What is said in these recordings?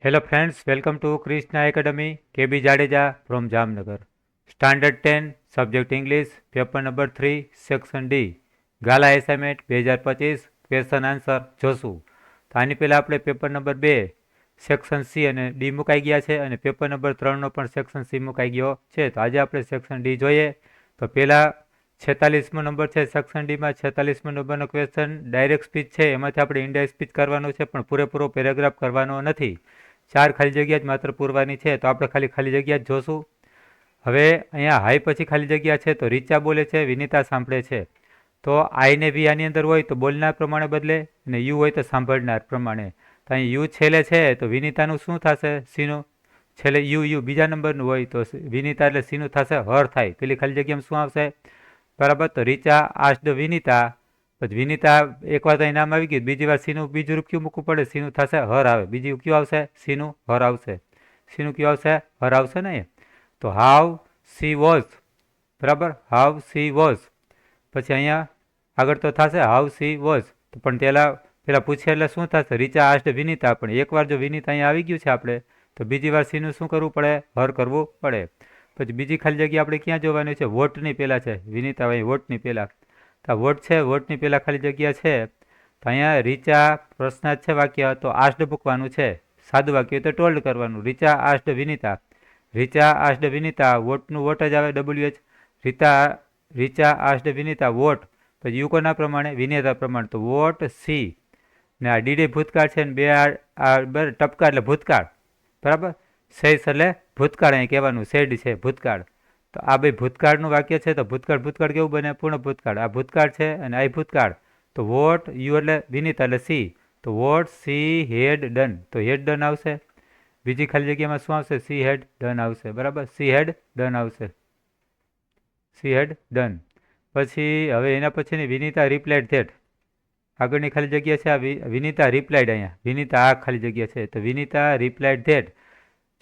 Hello friends, welcome to Krishna Academy, KB Jadeja from Jamnagar. Standard 10, Subject English, Paper number 3, Section D. Gala assignment 2025 question answer જોશું. તો આની પહેલાં આપણે paper number 2 section C અને D મુકાઈ ગયા છે અને પેપર નંબર 3નો પણ સેક્શન સી મુકાઈ ગયો છે. તો આજે આપણે સેક્શન ડી જોઈએ. તો પહેલાં 46મો નંબર છે સેક્શન ડીમાં. 46મો નંબરનો ક્વેશ્ચન ડાયરેક્ટ સ્પીચ છે, એમાંથી આપણે ઇનડાયરેક્ટ સ્પીચ કરવાનું છે, પણ પૂરેપૂરો પેરેગ્રાફ કરવાનો નથી. 4 ખાલી જગ્યા જ માત્ર પૂરવાની છે, તો આપણે ખાલી જગ્યા જ જોશું. હવે અહીંયા હાઈ પછી ખાલી જગ્યા છે, તો રીચા બોલે છે, વિનીતા સાંભળે છે. તો આઈ ને વી આની અંદર હોય તો બોલનાર પ્રમાણે બદલે, અને યુ હોય તો સાંભળનાર પ્રમાણે. તો અહીં યુ છેલ્લે છે તો વિનીતાનું શું થશે? સીનું. છેલ્લે યુ બીજા નંબરનું હોય તો વિનીતા એટલે સીનું થશે હર થાય. પેલી ખાલી જગ્યામાં શું આવશે? બરાબર. તો રીચા આસ્ડ વિનીતા, પછી વિનીતા એક વાર અહીં નામ આવી ગયું, બીજી વાર સીનું બીજું રૂપ કયું મૂકવું પડે? સીનું થશે હર આવે. બીજું કયું આવશે? સીનું હર આવશે. સીનું કયું આવશે? હર આવશે ને. તો હાવ સી વોઝ. બરાબર. હાવ સી વોઝ. પછી અહીંયા આગળ તો થશે હાઉ સી વોઝ. તો પણ પેલા પૂછે એટલે શું થશે? રીચા આસ્ડ વિનીતા. પણ એકવાર જો વિનીતા અહીંયા આવી ગયું છે આપણે, તો બીજી વાર સીનું શું કરવું પડે? હર કરવું પડે. પછી બીજી ખાલી જગ્યા આપણે ક્યાં જોવાની છે? વોટની પહેલાં છે. વિનીતા અહીં વોટની પહેલાં. તો વોટ છે, વોટની પહેલાં ખાલી જગ્યા છે. તો અહીંયા રીચા પ્રશ્નાર્થ છે વાક્ય, તો આસ્ડ મૂકવાનું છે. સાદું વાક્ય હોય તો ટોલ્ડ કરવાનું. રીચા આસ્ડ વિનીતા. રીચા આસ્ડ વિનીતા. વોટનું વોટ જ આવે, WH. Richa asked Vinita what. પછી યુ કોના પ્રમાણે? વિનેતા પ્રમાણે. તો વોટ સી. ને આ ડીડી ભૂતકાળ છે ને બે ટપકા એટલે ભૂતકાળ. બરાબર. સેસ એટલે ભૂતકાળ અહીં કહેવાનું. સેડ છે ભૂતકાળ. તો આ બે ભૂતકાળનું વાક્ય છે, તો ભૂતકાળ કેવું બને? પૂર્ણ ભૂતકાળ. આ ભૂતકાળ છે અને આ ભૂતકાળ. તો વોટ યુ એટલે વિનીતા એટલે સી. તો વોટ સી હેડ ડન. તો હેડ ડન આવશે. બીજી ખાલી જગ્યામાં શું આવશે? સી હેડ ડન આવશે. બરાબર. સી હેડ ડન આવશે. She had done. પછી હવે એના પછીની વિનીતા રિપ્લાઇડ ધેટ. આગળની ખાલી જગ્યા છે આ વિનીતા રિપ્લાઇડ. અહીંયા વિનીતા આ ખાલી જગ્યા છે, તો વિનીતા રિપ્લાઇડ ધેટ.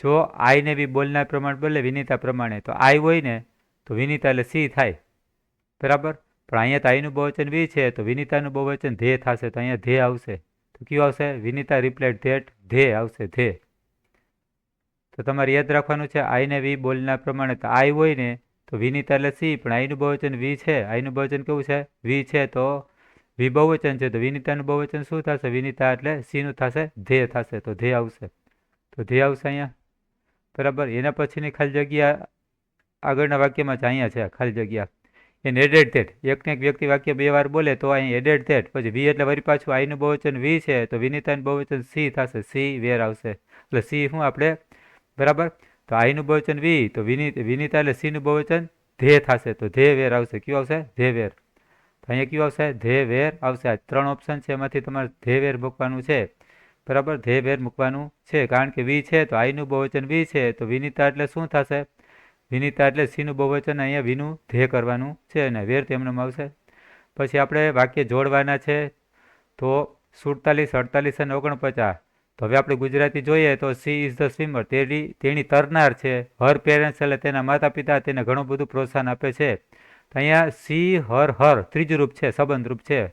જો આઈને બી બોલનાર પ્રમાણે બોલે વિનીતા પ્રમાણે, તો આઈ હોય ને તો વિનીતા એટલે સી થાય. બરાબર. પણ અહીંયા તો આઈનું બહુવચન વી છે, તો વિનીતાનું બહુવચન ધે થશે. તો અહીંયા ધે આવશે. તો કયું આવશે? વિનીતા રિપ્લાઇડ ધેટ ધે આવશે. ધે. તો તમારે યાદ રાખવાનું છે આઈને વી બોલનાર પ્રમાણે. તો આઈ હોય ને તો વિનીતા એટલે સી, પણ આઈનું બહુવચન વી છે. આઈનું બહુવચન કેવું છે? વી છે. તો વી બહુવચન છે, તો વિનીતાનું બહુવચન શું થશે? વિનીતા એટલે સીનું થશે ધે થશે. તો ધે આવશે. તો ધે આવશે અહીંયા. બરાબર. એના પછીની ખાલી જગ્યા આગળના વાક્યમાં જ અહીંયા છે ખાલી જગ્યા. એને એડેડ ધેટ. એકને એક વ્યક્તિ વાક્ય બે વાર બોલે તો અહીં એડેડ ધેટ. પછી વી એટલે વરી પાછું આઈનું બહુવચન વી છે, તો વિનીતાનું બહુવચન સી થશે. સી વેર આવશે. એટલે સી શું આપણે? બરાબર. તો આઈનું બહુવચન વી, તો વિનીતા એટલે સીનું બહુવચન ધે થશે. તો ધે વેર આવશે. કયું આવશે? They were. તો અહીંયા કયું આવશે? ધે વેર આવશે. આ 3 ઓપ્શન છે, એમાંથી તમારે ધે વેર મૂકવાનું છે. બરાબર. ધે વેર મૂકવાનું છે, કારણ કે વી છે તો આઈનું બહુવચન વી છે, તો વિનીતા એટલે શું થશે? વિનીતા એટલે સીનું બહુવચન અહીંયા વીનું ધે કરવાનું છે, અને વેર તેમનામાં આવશે. પછી આપણે વાક્ય જોડવાના છે. તો 47, 48 અને 49. તો હવે આપણે ગુજરાતી જોઈએ તો સી ઇઝ ધ સ્વિમર. તેણી તરનાર છે. હર પેરેન્ટ્સ એટલે તેના માતા પિતા તેને ઘણું બધું પ્રોત્સાહન આપે છે. તો અહીંયા સી હર ત્રીજું રૂપ છે, સંબંધ રૂપ છે.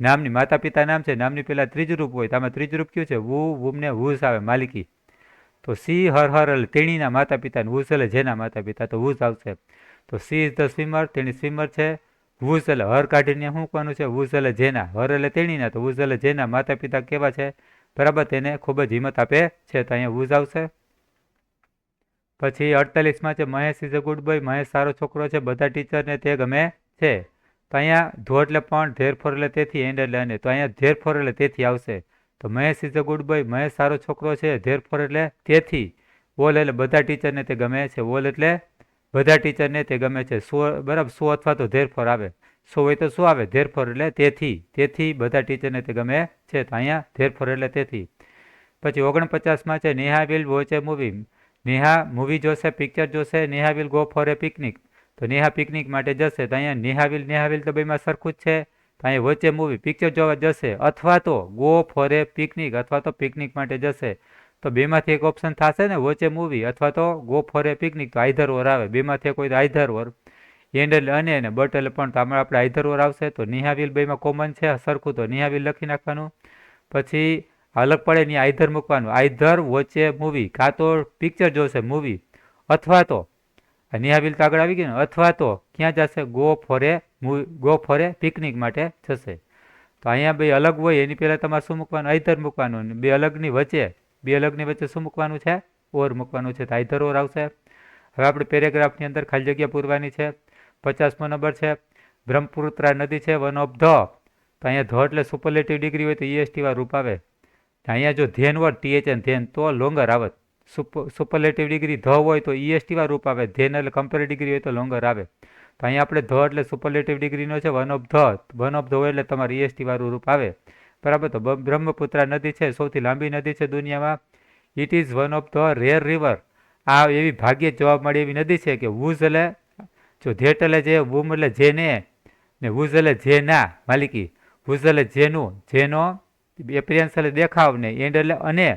નામની માતા પિતા નામ છે, નામની પહેલાં ત્રીજું રૂપ હોય, તો આમાં ત્રીજું રૂપ કયું છે? વુમને વુઝ આવે, માલિકી. તો સી હર એટલે તેણીના માતા પિતા, વુઝ એટલે જેના માતા પિતા, તો વુઝ આવશે. તો સી ઇઝ ધ સ્વિમર. તેણી સ્વિમર છે. વુઝ એટલે હર કાઢીને શું કહેવાનું છે? વુઝ એટલે જેના. હર એટલે તેણીના, તો વુઝ એટલે જેના માતા પિતા કેવા છે? બરાબર. તેને ખૂબ જ હિંમત આપે છે. તો અહીંયા વુઝ આવશે. પછી 48માં છે Mahesh is a good boy. Mahesh સારો છોકરો છે, બધા ટીચરને તે ગમે છે. તો અહીંયા ધો એટલે પણ, ધેરફોર એટલે તેથી, એન્ડ એટલે અને. તો અહીંયા ધેરફોર એટલે તેથી આવશે. તો Mahesh is a good boy. Mahesh સારો છોકરો છે. ધેરફોર એટલે તેથી. ઓલ એટલે બધા ટીચરને તે ગમે છે. ઓલ એટલે બધા ટીચરને તે ગમે છે. બરાબર. સો અથવા તો ધેરફોર આવે. સો હોય તો શું આવે? ધેરફોર એટલે તેથી. તેથી બધા ટીચરને તે ગમે છે. તો અહીંયા ધેરફોર એટલે તેથી. પછી 49માં છે Neha will watch A movie. Neha movie જોશે, પિક્ચર જોશે. Neha will go for A picnic. તો નેહા પિકનિક માટે જશે. તો અહીંયા નેહા વિલ તો બેમાં સરખું જ છે. તો અહીંયા વોચ એ મૂવી, પિક્ચર જોવા જશે, અથવા તો ગો ફોર એ પિકનિક, અથવા તો પિકનિક માટે જશે. તો બેમાંથી એક ઓપ્શન થશે ને, વોચ એ મૂવી અથવા તો ગો ફોર એ પિકનિક. તો આઈધર ઓર આવે. બેમાંથી કોઈ આઈધર ઓર. એન્ડ એટલે અને બટ એટલે પણ, તો આમાં આપણે આઈધર ઓર આવશે. તો નેહા વિલ બેમાં કોમન છે સરખું, તો નેહા વિલ લખી નાખવાનું. પછી અલગ પડે નહીં, આઈધર મૂકવાનું, આઈધર વોચ એ મૂવી, કાં તો પિક્ચર જોશે મૂવી, અથવા તો નિહાબિલ તો આગળ આવી ગયું ને, અથવા તો ક્યાં જશે, ગો ફોર એ પિકનિક માટે જશે. તો અહીંયા બે અલગ હોય એની પહેલાં તમારે શું મૂકવાનું, આઈધર મૂકવાનું. બે અલગની વચ્ચે શું મૂકવાનું છે, ઓર મૂકવાનું છે. તો આઈધર ઓર આવશે. હવે આપણે પેરેગ્રાફની અંદર ખાલી જગ્યા પૂરવાની છે. 50મો નંબર છે, બ્રહ્મપુત્રા નદી છે વન ઓફ ધ. તો અહીંયા ધ એટલે સુપરલેટિવ ડિગ્રી હોય તો EST વાળું રૂપ આવે. અહીંયા જો ધેન હોય THN ધેન તો લોંગર આવે. સુપરલેટિવ ડિગ્રી ધ હોય તો EST વાળું રૂપ આવે. ધેન એટલે કમ્પેરેટિવ ડિગ્રી હોય તો લોંગર આવે. તો અહીંયા આપણે ધ એટલે સુપરલેટિવ ડિગ્રીનો છે, વન ઓફ ધ હોય એટલે તમારે EST વાળું રૂપ આવે. બરાબર. તો બ્રહ્મપુત્રા નદી છે સૌથી લાંબી નદી છે દુનિયામાં. It is one of the rare river. આ એવી ભાગ્યે જવાબ મળે એવી નદી છે કે વુઝ એટલે જો ધેટ એટલે જે, વુમ એટલે જેને, ને વુઝ એટલે જે ના માલિકી, વુઝ એટલે જેનું, જેનો એપિયરન્સ એટલે દેખાવ, ને એન્ડ એટલે અને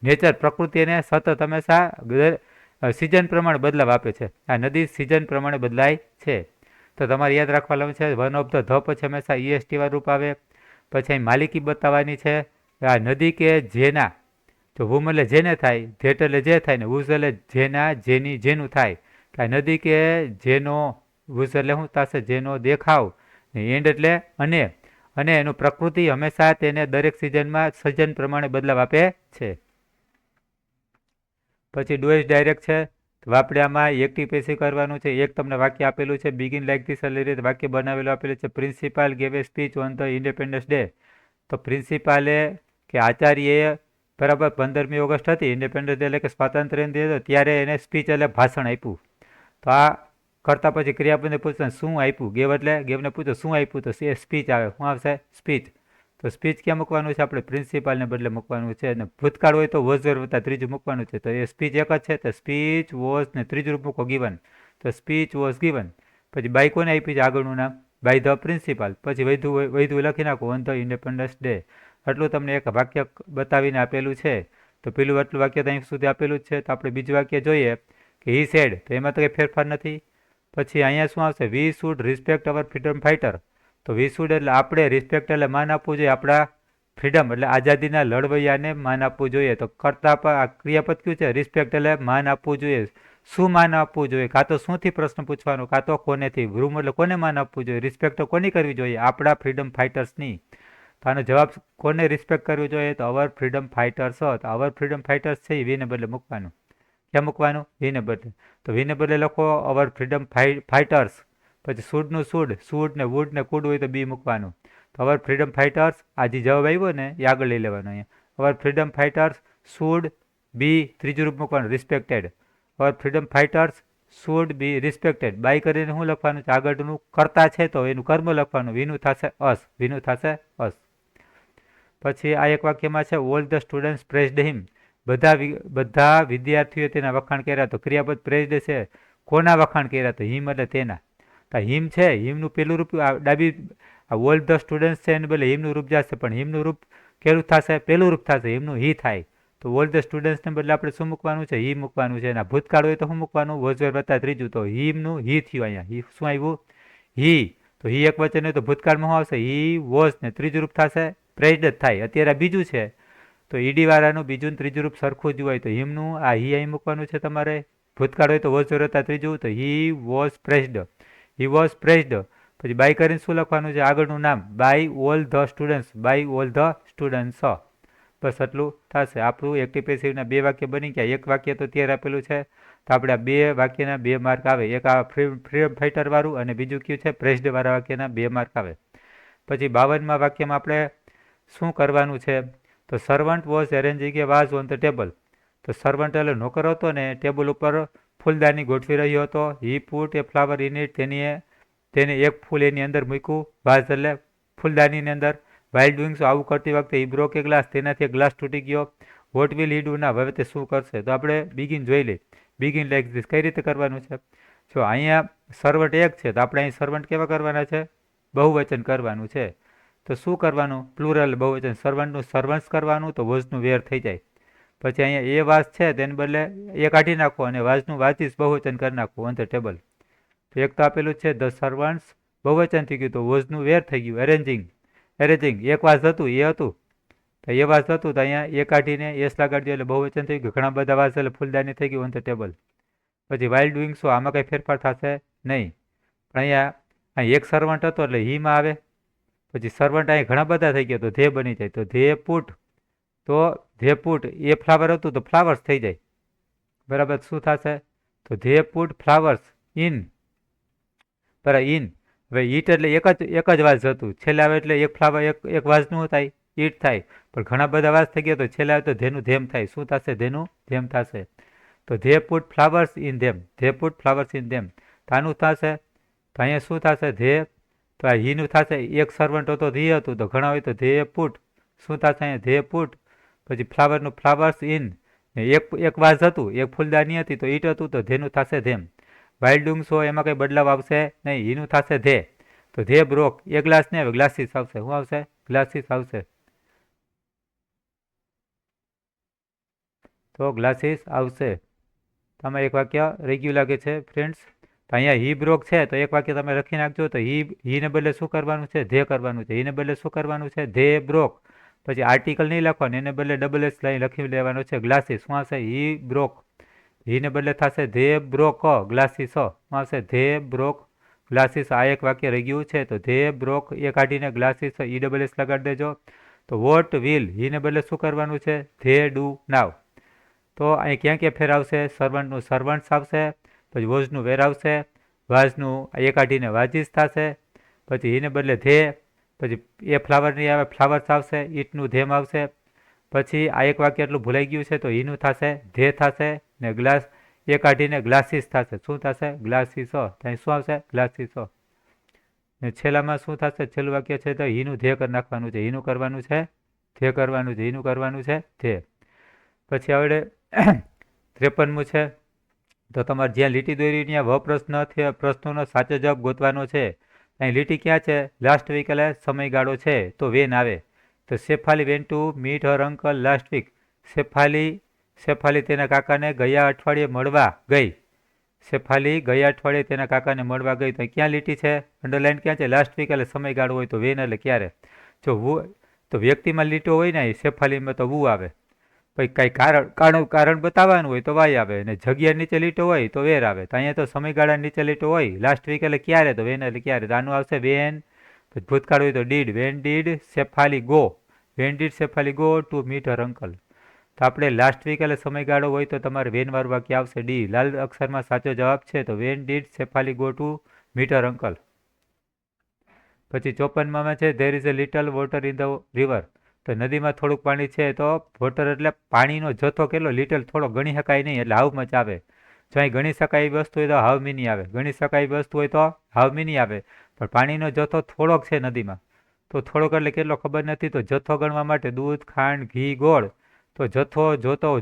નેચર પ્રકૃતિ એને સતત હંમેશા સિઝન પ્રમાણે બદલાવ આપે છે. આ નદી સિઝન પ્રમાણે બદલાય છે. તો તમારે યાદ રાખવાનું છે વન ઓફ ધ પછી હંમેશા EST વાળું રૂપ આવે. પછી અહીં માલિકી બતાવવાની છે. આ નદી કે જેના, તો વુમ એટલે જેને થાય, ધેટ એટલે જે થાય, ને વુઝ એટલે જેના જેની જેનું થાય. કે આ નદી કે જેનો, વુઝ એટલે શું થશે, જેનો દેખાવ, ને એન્ડ એટલે અને એનું પ્રકૃતિ હંમેશા તેને દરેક સિઝન પ્રમાણે બદલાવ આપે છે. પછી ડુ ઇઝ ડાયરેક્ટ છે. તો આપણે આમાં એક્ટિવ પેસિવ કરવાનું છે. એક તમને વાક્ય આપેલું છે, બિગિન લાઈક ધીસ રીતે વાક્ય બનાવેલું આપેલું છે. Principal gave A speech on the independence day. તો પ્રિન્સિપાલે કે આચાર્યએ બરાબર 15મી ઓગસ્ટ હતી ઇન્ડિપેન્ડન્સ ડે એટલે કે સ્વાતંત્ર્ય દિવસ, ત્યારે એને સ્પીચ એટલે ભાષણ આપ્યું. તો આ કરતા પછી ક્રિયાપદને પૂછતા શું આપ્યું, ગેવને પૂછો શું આપ્યું, તો એ સ્પીચ આવે. શું આવશે, સ્પીચ. તો સ્પીચ ક્યાં મૂકવાનું છે, આપણે પ્રિન્સિપાલને બદલે મૂકવાનું છે. અને ભૂતકાળ હોય તો વોઝ વત્તા ત્રીજું મૂકવાનું છે. તો એ સ્પીચ એક જ છે, તો સ્પીચ વોઝ ને ત્રીજું રૂપ મૂકો ગિવન. તો સ્પીચ વોઝ ગિવન. પછી બાય કોને આપી છે આગળનું નામ, બાય ધ પ્રિન્સિપાલ. પછી વૈધું લખી નાખો ઓન ધ ઇન્ડિપેન્ડન્સ ડે. આટલું તમને એક વાક્ય બતાવીને આપેલું છે. તો પેલું આટલું વાક્ય ત્યાં સુધી આપેલું જ છે. તો આપણે બીજું વાક્ય જોઈએ કે હી સેડ, તો એમાં તો કંઈ ફેરફાર નથી. પછી અહીંયા શું આવશે, we should respect our freedom fighter. તો વી શુડ એટલે આપણે, રિસ્પેક્ટ એટલે માન આપવું જોઈએ આપણા ફ્રીડમ એટલે આઝાદીના લડવૈયાને માન આપવું જોઈએ. તો કરતા આ ક્રિયાપદ કયું છે, રિસ્પેક્ટ એટલે માન આપવું જોઈએ. શું માન આપવું જોઈએ, કાં તો શુંથી પ્રશ્ન પૂછવાનો, કાં તો કોનેથી. રૂમ એટલે કોને માન આપવું જોઈએ, રિસ્પેક્ટ કોની કરવી જોઈએ, આપણા ફ્રીડમ ફાઇટર્સની. તો આનો જવાબ કોને રિસ્પેક્ટ કરવી જોઈએ, તો અવર ફ્રીડમ ફાઇટર્સ. તો અવર ફ્રીડમ ફાઇટર્સ છે એ વીને બદલે મૂકવાનું. ક્યાં મૂકવાનું, વીને બદલે. તો વીને બદલે લખો અવર ફ્રીડમ ફાઇટર્સ. પછી શુડ ને વુડ ને કુડ હોય તો બી મૂકવાનું. તો અવર ફ્રીડમ ફાઇટર્સ, આ જે જવાબ આવ્યો ને એ આગળ લઈ લેવાનો. અહીંયા our freedom fighters should be, ત્રીજું રૂપ મૂકવાનું, respected. Our freedom fighters should be respected. By કરીને શું લખવાનું છે, આગળનું કરતા છે તો એનું કર્મ લખવાનું. વિનું થશે અસ, વિનું થશે અસ. પછી આ એક વાક્યમાં છે ઓલ ધ સ્ટુડન્ટ્સ પ્રેઝડ હિમ. બધા વિદ્યાર્થીઓ તેના વખાણ કર્યા. તો ક્રિયાપદ પ્રેઝડ છે, કોના વખાણ કર્યા, તો હિમ એટલે તેના. તો હિમ છે, હિમનું પેલું રૂપ ડાબી, ઓલ ધ સ્ટુડન્ટ્સ છે એને બદલે હિમનું રૂપ જશે. પણ હિમનું રૂપ કેવું થશે, પેલું રૂપ થશે, હિમનું હી થાય. તો ઓલ ધ સ્ટુડન્ટ્સને બદલે આપણે શું મૂકવાનું છે, હી મૂકવાનું છે. એના ભૂતકાળ હોય તો શું મૂકવાનું, વોઝ વત્તા ત્રીજું. તો હિમનું હી થયું. અહીંયા હી શું આવ્યું, હી. તો હી એક વચન હોય તો ભૂતકાળમાં શું આવશે, હી વોઝ ને ત્રીજું રૂપ થશે પ્રેઝડ જ થાય. અત્યારે આ બીજું છે તો ઈડી વાળાનું બીજું ત્રીજું રૂપ સરખું જ હોય. તો હિમનું આ હી અહીં મૂકવાનું છે તમારે. ભૂતકાળ હોય તો વોઝ વત્તા ત્રીજું, તો હી વોઝ પ્રેઝડ, હી વોઝ પ્રેઝડ. પછી બાય કરીને શું લખવાનું છે, આગળનું નામ, by all the students, by all the students. બસ આટલું થશે. આપણું એક્ટિવ પેસિવના બે વાક્ય બની ગયા. એક વાક્ય તો ત્યારે આપેલું છે, તો આપણે આ બે વાક્યના 2 માર્ક આવે. એક આ ફ્રીડમ ફાઇટર વાળું અને બીજું કયું છે પ્રેઝડ વાળા વાક્યના 2 માર્ક આવે. પછી 52માં વાક્યમાં આપણે શું કરવાનું છે, તો servant was arranging a vase on the table. તો સર્વન્ટ એટલે નોકર હતો ને ટેબલ ઉપર ફૂલદાની ગોઠવી રહ્યો હતો. હી put A flower in it, તેને એક ફૂલ એની અંદર મૂક્યું. વાઝ એટલે ફૂલદાનીની અંદર. વાઇલ ડુઈંગ સો, આવું કરતી વખતે હી બ્રોક એ ગ્લાસ, તેનાથી એક ગ્લાસ તૂટી ગયો. વોટ વિલ હી ડુ ના, હવે તે શું કરશે. તો આપણે બિગિન જોઈ લઈએ. બિગિન લાઈક ધીસ કઈ રીતે કરવાનું છે. જો અહીંયા સર્વન્ટ એક છે તો આપણે અહીં સર્વન્ટ કેવા કરવાના છે, બહુવચન કરવાનું છે. તો શું કરવાનું, પ્લુરલ બહુવચન. સર્વન્ટનું સર્વન્ટ્સ કરવાનું, તો વોઝનું વેર થઈ જાય. પછી અહીંયા એ વાસ છે તેને બદલે એ કાઢી નાખો અને વાસનું વાચીસ બહુવચન કરી નાખો ઓન ધ ટેબલ. તો એક તો આપેલું છે ધ સર્વન્ટ્સ, બહુવચન થઈ ગયું, તો વોઝનું વેર થઈ ગયું. એરેન્જિંગ, એક વાસ હતું એ હતું, તો એ વાસ હતું તો અહીંયા એ કાઢીને એસ લગાડી દો એટલે બહુવચન થઈ ગયું. ઘણા બધા વાસ એટલે ફૂલદાની થઈ ગયું ઓન ધ ટેબલ. પછી વાઇલ ડુઈંગ સો આમાં કંઈ ફેરફાર થશે નહીં. પણ અહીંયા એક સર્વન્ટ હતો એટલે હીમાં આવે. પછી સર્વન્ટ અહીંયા ઘણા બધા થઈ ગયા તો ધે બની જાય. તો ધે પુટ, તો ધે પુટ એ ફ્લાવર હતું તો ફ્લાવર્સ થઈ જાય. બરાબર. શું થશે? તો ધે પુટ ફ્લાવર્સ ઇન. બરાબર. ઇન. હવે ઈટ એટલે એક જ વાસ હતું. છેલ્લે આવે એટલે એક ફ્લાવર એક વાસનું થાય ઈટ થાય. પણ ઘણા બધા વાસ થઈ ગયા તો છેલ્લે આવે તો ધેનું ધેમ થાય. શું થશે? ધેનું ધેમ થશે. તો they put flowers in them. They put flowers in them. તો આનું થશે. તો અહીંયા શું થશે? ધે. તો આ હીનું થશે. એક સર્વન્ટ હતો ધી હતું તો ઘણા હોય તો ધે પુટ. શું થશે? અહીંયા ધે પુટ. પછી ફ્લાવરનું ફ્લાવર્સ ઇન. એક વાસ હતું, એક ફૂલદાની હતી તો ઈટ હતું તો ધેનું થશે ધેમ. વાઇલ ડુંગ સો એમાં કંઈ બદલાવ આવશે નહીં. હીનું થશે ધે. તો ધે બ્રોક. એ ગ્લાસ નહીં આવે, ગ્લાસીસ આવશે. શું આવશે? ગ્લાસીસ આવશે. તો ગ્લાસીસ આવશે. તમે એક વાક્ય રહી ગયું લાગે છે ફ્રેન્ડ્સ. તો અહીંયા હી બ્રોક છે તો એક વાક્ય તમે લખી નાખજો. તો હીને બદલે શું કરવાનું છે? ધે કરવાનું છે. હીને બદલે શું કરવાનું છે? They broke. પછી આર્ટિકલ નહીં લખવાનું, એને બદલે ડબલ એસ લાઈન લખી લેવાનું છે. ગ્લાસીસ. શું આવશે? હી બ્રોક. હીને બદલે થશે ધે બ્રોક ગ્લાસીસ. શું આવશે? They broke glasses. આ એક વાક્ય રહી ગયું છે. તો ધે બ્રોક એ કાઢીને ગ્લાસીસ ઈ ડબલ એસ લગાડી દેજો. તો વોટ વિલ હીને બદલે શું કરવાનું છે? ધે ડુ નાવ. તો અહીં ક્યાં ક્યાં ફેર આવશે? સર્વન્ટનું સર્વન્ટ્સ આવશે. પછી વોઝનું વેર આવશે. વાઝનું એ કાઢીને વાજીસ થશે. પછી હીને બદલે ધે. પછી એ ફ્લાવર નહીં આવે, ફ્લાવર્સ આવશે. ઈટનું ધેમ આવશે. પછી આ એક વાક્ય એટલું ભૂલાઈ ગયું છે તો હીનું થશે ધે થશે. ને ગ્લાસ એ કાઢીને ગ્લાસીસ થશે. શું થશે? ગ્લાસીસો. ત્યાં શું આવશે? ગ્લાસીસો. ને છેલ્લામાં શું થશે? છેલ્લું વાક્ય છે તો હીનું ધે કરી નાખવાનું છે. હીનું કરવાનું છે ધે કરવાનું છે. હીનું કરવાનું છે ધે. પછી આવડે 53મું છે. તો તમારે જ્યાં લીટી દોરી ત્યાં પ્રશ્નોનો સાચો જવાબ ગોતવાનો છે. અહીં લીટી ક્યાં છે? લાસ્ટ વીક એટલે સમયગાળો છે તો વેન આવે. તો Shefali went to meet her uncle last week. Shefali તેના કાકાને ગયા અઠવાડિયે મળવા ગઈ. શેફાલી ગયા અઠવાડિયે તેના કાકાને મળવા ગઈ. તો ક્યાં લીટી છે? અંડરલાઇન ક્યાં છે? લાસ્ટ વીક એટલે સમયગાળો હોય તો વેન એટલે ક્યારે. જો વુ તો વ્યક્તિમાં લીટો હોય ને શેફાલીમાં તો વુ આવે. પછી કાંઈ કારણ બતાવવાનું હોય તો વાય આવે. અને જગ્યા નીચે લીટો હોય તો વેર આવે. તો અહીંયા તો સમયગાળા નીચે લીટો હોય લાસ્ટ વીક એટલે ક્યારે, તો વેન એટલે ક્યારે. તો આનું આવશે વેન. પછી ભૂતકાળ હોય તો did. When did Shefali go. When did Shefali go to meet her uncle. તો આપણે લાસ્ટ વીક એટલે સમયગાળો હોય તો તમારે વેનવાળું વાક્ય આવશે ડી. લાલ અક્ષરમાં સાચો જવાબ છે તો when did Shefali go to meet her uncle. પછી 54માં છે there is a little water in the river. તો નદીમાં થોડુંક પાણી છે તો વોટર એટલે પાણીનો જથ્થો કેટલો? લિટલ થોડો ગણી શકાય નહીં એટલે હાઉ મચ આવે. જો અહીં ગણી શકાય એવી વસ્તુ હોય તો હાઉ મિની આવે. ગણી શકાય એવી વસ્તુ હોય તો હાઉ મિની આવે. પણ પાણીનો જથ્થો થોડોક છે નદીમાં. તો થોડોક એટલે કેટલો ખબર નથી. તો જથ્થો ગણવા માટે દૂધ, ખાંડ, ઘી, ગોળ. તો જથ્થો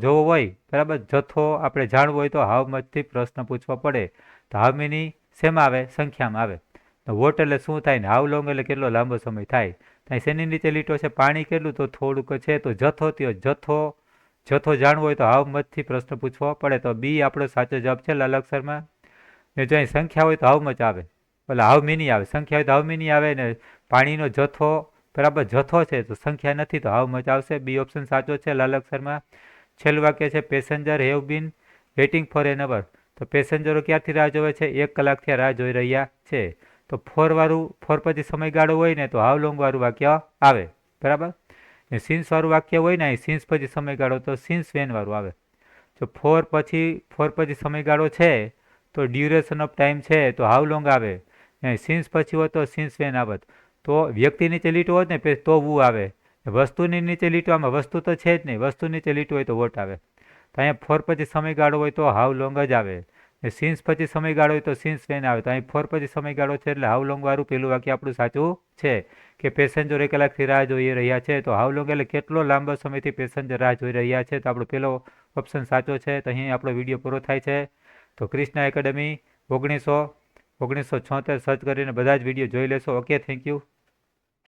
જોવો હોય બરાબર. જથ્થો આપણે જાણવો હોય તો હાઉ મચથી પ્રશ્ન પૂછવો પડે. તો હાઉ મિની શેમાં આવે? સંખ્યામાં આવે. તો વોટ એટલે શું થાય ને હાઉ લોંગ એટલે કેટલો લાંબો સમય થાય. ત્યાં શેની નીચે લીટો છે? પાણી કેટલું? તો થોડુંક છે. તો જથ્થો થયો. જથ્થો જાણવો હોય તો હાઉ મચથી પ્રશ્ન પૂછવો પડે. તો બી આપણો સાચો જવાબ છે લાલ અક્ષરમાં. ને જો અહીં સંખ્યા હોય તો હાઉ મચ આવે. એટલે હાઉ મિની આવે. સંખ્યા હોય તો હાઉ મિની આવે. ને પાણીનો જથ્થો બરાબર જથ્થો છે તો સંખ્યા નથી તો હાઉ મચ આવશે. બી ઓપ્શન સાચો છે લાલ અક્ષરમાં. છેલ્લું વાક્ય છે passenger have been waiting for an hour. તો પેસેન્જરો ક્યારથી રાહ જોવે છે? 1 કલાકથી રાહ જોઈ રહ્યા છે. તો ફોર પછી સમયગાળો હોય ને તો હાઉ લોંગ વાળું વાક્ય આવે બરાબર. ને સિન્સ વાળું વાક્ય હોય ને સિન્સ પછી સમયગાળો તો સિન્સ વેન વાળું આવે. જો ફોર પછી સમયગાળો છે તો ડ્યુરેશન ઓફ ટાઈમ છે તો હાઉ લોંગ આવે. સિન્સ પછી હોય તો સિન્સ વેન આવત. તો વ્યક્તિ નીચે લીટો હોત ને તો વુ આવે. વસ્તુની નીચે લીટો આમાં વસ્તુ તો છે જ નહીં. વસ્તુ નીચે લીટો હોય તો વોટ આવે. તો અહીંયા ફોર પછી સમયગાળો હોય તો હાઉ લોંગ જ આવે. સિન્સ પછી સમયગાળો હોય તો સિન્સ વેન આવે. તો અહીં ફોર પછી સમયગાળો છે એટલે હાઉ લોંગ વાળું પેલું વાક્ય આપણું સાચું છે કે પેસેન્જર 1 કલાકથી રાહ જોઈ રહ્યા છે. તો હાઉ લોંગ એટલે કેટલો લાંબો સમયથી પેસેન્જર રાહ જોઈ રહ્યા છે. તો આપણો પેલો ઓપ્શન સાચો છે. તો અહીં આપણો વિડીયો પૂરો થાય છે. તો ક્રિષ્ના એકેડમી 1976 સર્ચ કરીને બધા જ વિડીયો જોઈ લેશો. Okay, thank you.